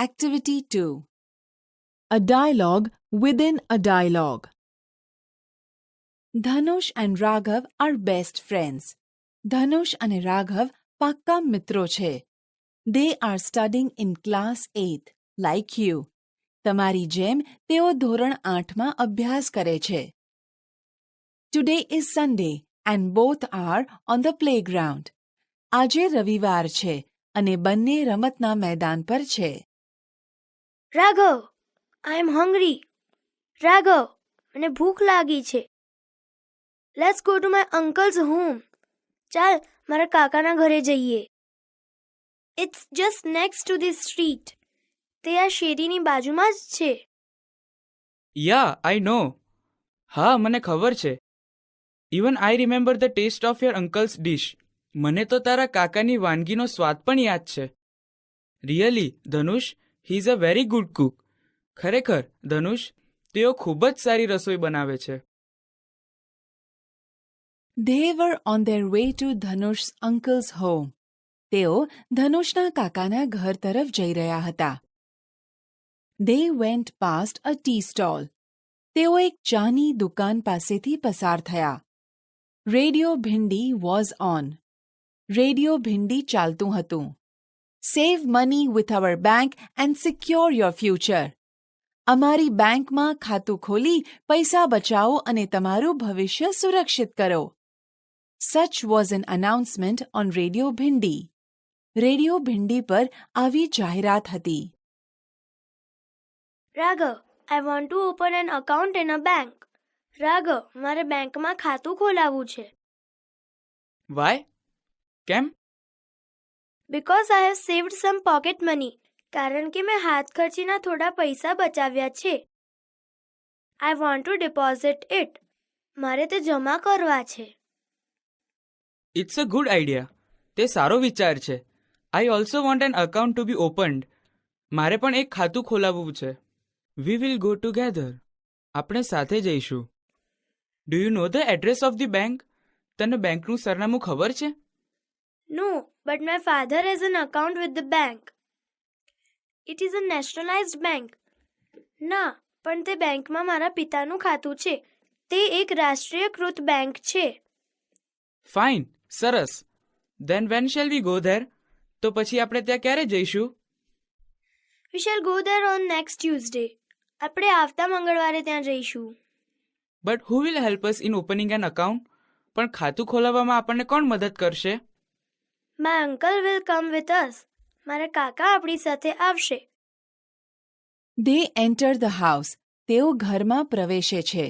Activity 2. A dialogue within a dialogue. Dhanush and Raghav are best friends. Dhanush અને રાઘવ પાક્કા મિત્રો છે. They are studying in class 8, like you. તમારી જેમ તેઓ ધોરણ 8માં અભ્યાસ કરે છે. Today is Sunday and both are on the playground. આજે રવિવાર છે અને બંને રમતના મેદાન પર છે. Raghav, I am hungry. Raghav, મને ભૂખ લાગી છે. Let's go to my uncle's home. ચાલ મારા કાકાના ઘરે જઈએ. It's just next to this street. તે આ શેરીની બાજુમાં જ છે. Yeah, I know. હા, મને ખબર છે. Even I remember the taste of your uncle's dish. મને તો તારા કાકાની વાનગીનો સ્વાદ પણ યાદ છે. Really, Dhanush, he is a very good cook. ખરેખર, ધનુષ, તેઓ ખૂબ જ સારી રસોઈ બનાવે છે. They were on their way to Dhanush's uncle's home. તેઓ ધનુષના કાકાના ઘર તરફ જઈ રહ્યા હતા. They went past a tea stall. તેઓ એક ચાની દુકાન પાસેથી પસાર થયા. Radio Bhindi was on. Radio Bhindi ચાલતું હતું. Save money with our bank and secure your future. અમારી બેંકમાં ખાતું ખોલી પૈસા બચાવો અને તમારું ભવિષ્ય સુરક્ષિત કરો. Such was an announcement on Radio Bhindi. Radio Bhindi પર આવી જાહેરાત હતી. Raghav, I want to open an account in a bank. Raghav, મારે બેંકમાં ખાતું ખોલાવવું છે. Why? કેમ? Because I have saved some pocket money. કારણ કે મેં હાથ ખર્ચીના થોડા પૈસા બચાવ્યા છે. I want to deposit it. મારે તે જમા કરવા છે. It's a good idea. તે સારો વિચાર છે. I also want an account to be opened. મારે પણ એક ખાતું ખોલાવવું છે. We will go together. આપણે સાથે જઈશું. Do you know the address of the bank? તને બેંકનું સરનામું ખબર છે? No, but my father has an account with the bank. It is a nationalized bank. ના, પણ તે બેંકમાં મારા પિતાનું ખાતું છે. તે એક રાષ્ટ્રીયકૃત બેંક છે. Fine, સરસ. Then when shall we go there? તો પછી આપણે ત્યાં ક્યારે જઈશું? We shall go there on next Tuesday. આપણે આવતા મંગળવારે ત્યાં જઈશું. But who will help us in opening an account? પણ ખાતું ખોલાવવામાં આપણને કોણ મદદ કરશે? My uncle will come with us. મારા કાકા આપણી સાથે આવશે. They entered the house. તેઓ ઘરમાં પ્રવેશે છે.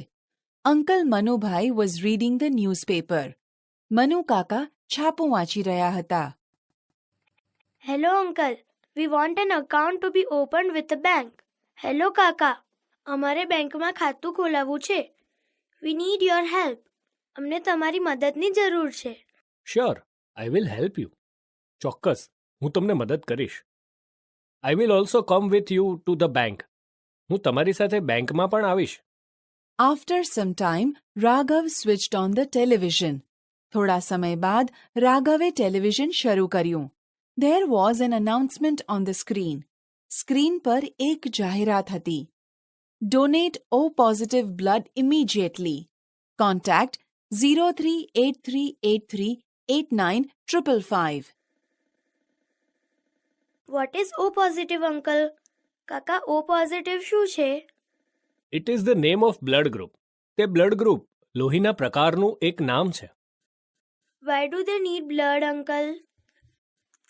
Uncle Manubhai was reading the newspaper. Manu કાકા છાપું વાંચી રહ્યા હતા. Hello uncle, we want an account to be opened with the bank. Hello કાકા, અમારે બેંકમાં ખાતું ખોલાવવું છે. We need your help. અમને તમારી મદદની જરૂર છે. Sure, I will help you. ચોક્કસ, હું તમને મદદ કરીશ. I will also come with you to the bank. હું તમારી સાથે બેંકમાં પણ આવીશ. After some time, Raghav switched on the television. થોડા સમય બાદ રાઘવે ટેલિવિઝન શરૂ કર્યું. There was an announcement on the screen. Screen પર એક જાહેરાત હતી. Donate O positive blood immediately. Contact 0383838955. What is O positive uncle? કાકા, O positive શું છે? It is the name of blood group. તે બ્લડ ગ્રુપ લોહીના પ્રકારનું એક નામ છે. Why do they need blood uncle?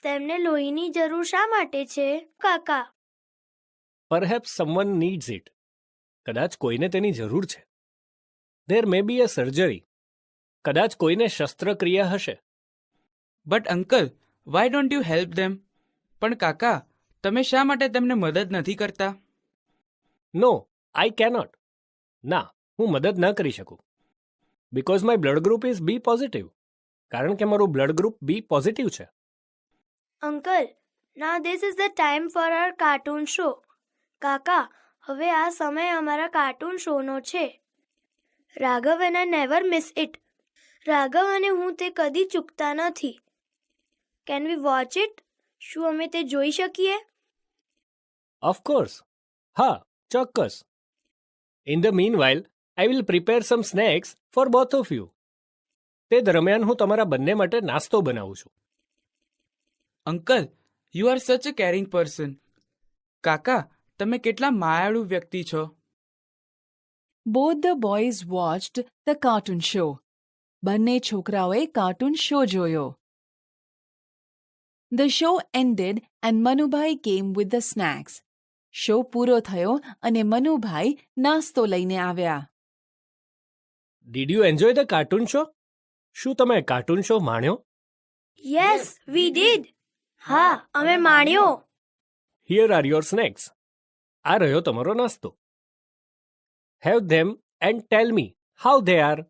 તેમને લોહીની જરૂર શા માટે છે કાકા? Perhaps someone needs it. કદાચ કોઈને તેની જરૂર છે. There may be a surgery. કદાચ કોઈને શસ્ત્રક્રિયા હશે. But uncle, why don't you help them? પણ કાકા, તમે શા માટે તેમને મદદ નથી કરતા? No, I cannot. ના, હું મદદ ન કરી શકું. Because my blood group is B positive. કારણ કે મારું બ્લડ ગ્રુપ B પોઝિટિવ છે. Uncle, now this is the time for our cartoon show. કાકા, હવે આ સમય અમારા કાર્ટૂન શોનો છે. Raghav and I never miss it. Raghav અને હું તે કદી ચૂકતા નથી. Can we watch it? શું અમે તે જોઈ શકીએ? ઓફકોર્સ. હા, ચોક્કસ. In the meanwhile I will prepare some snacks for both of you. તે દરમિયાન હું તમારા બંને માટે નાસ્તો બનાવું છું. અંકલ, યુ આર સચ અ કેરિંગ પર્સન. કાકા, તમે કેટલા માયાળુ વ્યક્તિ છો. Both the boys watched the cartoon show. બંને છોકરાઓએ કાર્ટૂન શો જોયો. The show ended and Manubai came with the snacks. Show પૂરો થયો અને મનુભાઈ નાસ્તો લઈને આવ્યા. Did you enjoy the cartoon show? શું તમે કાર્ટૂન શો માણ્યો? Yes we did. હા, અમે માણ્યો. Here are your snacks. આ રહ્યો તમારો નાસ્તો. Have them and tell me how they are.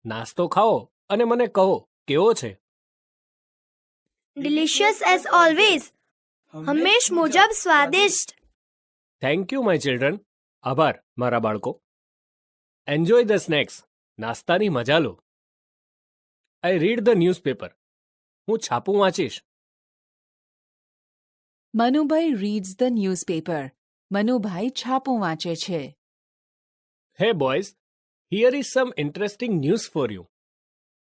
નાસ્તો ખાઓ અને મને કહો કેવો છે. Delicious as always. હંમેશ મુજબ સ્વાદિષ્ટ. Thank you my children. આભાર મારા બાળકો. Enjoy the snacks. નાસ્તાની મજા લો. I read the newspaper. હું છાપું વાંચીશ. Manubhai reads the newspaper. Manubhai છાપું વાંચે છે. હે boys, here is sum interesting news for you.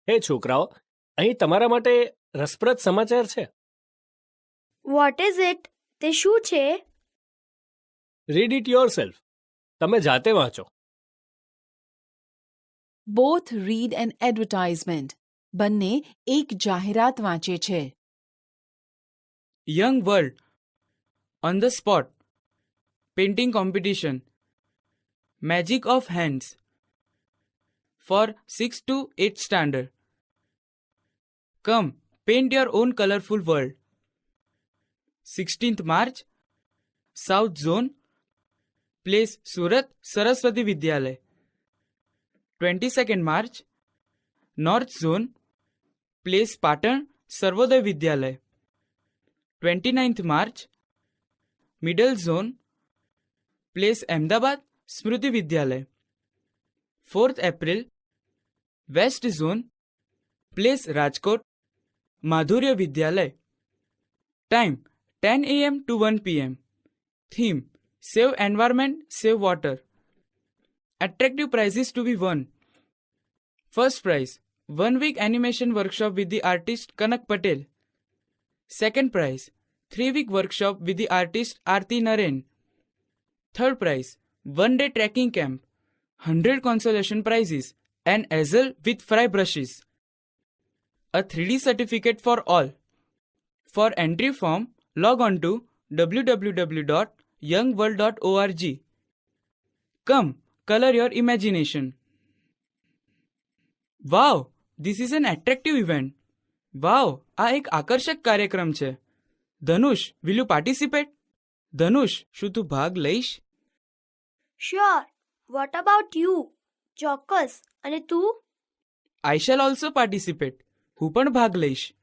હે છોકરાઓ, અહીં તમારા માટે રસપ્રદ સમાચાર છે. What is it? તે શું છે? Read it your self. તમે જાતે વાંચો. Both read an advertisement. બંને એક જાહેરાત વાંચે છે. Young world, on the spot, painting competition, magic of hands for 6 to 8 standard. Come, paint your own colourful world. 16th March, south zone, place Surat Saraswati Vidyalaya. 22nd March, north zone, place Patan Sarvodaya Vidyalaya. 29th March, middle zone, place Ahmedabad Smriti Vidyalaya. 4th April, west zone, place Rajkot Madhurya Vidyalaya. Time 10 AM to 1 PM. Theme save environment, save water. Attractive prizes to be won. First prize, 1 week animation workshop with the artist Kanak Patel. Second prize, 3 week workshop with the artist Aarti Naren. Third prize, 1 day trekking camp, 100 consolation prizes, and easel with fry brushes. A 3D certificate for all. For entry form, log on to www.youngworld.org. Come, color your imagination. Wow, this is an attractive event. Wow, આ એક આકર્ષક કાર્યક્રમ છે. ધનુષ, will you participate? ધનુષ, શું તું ભાગ લઈશ? Sure. What about you? ચોક્કસ. અને તું? I shall also participate. હું પણ ભાગ લઈશ.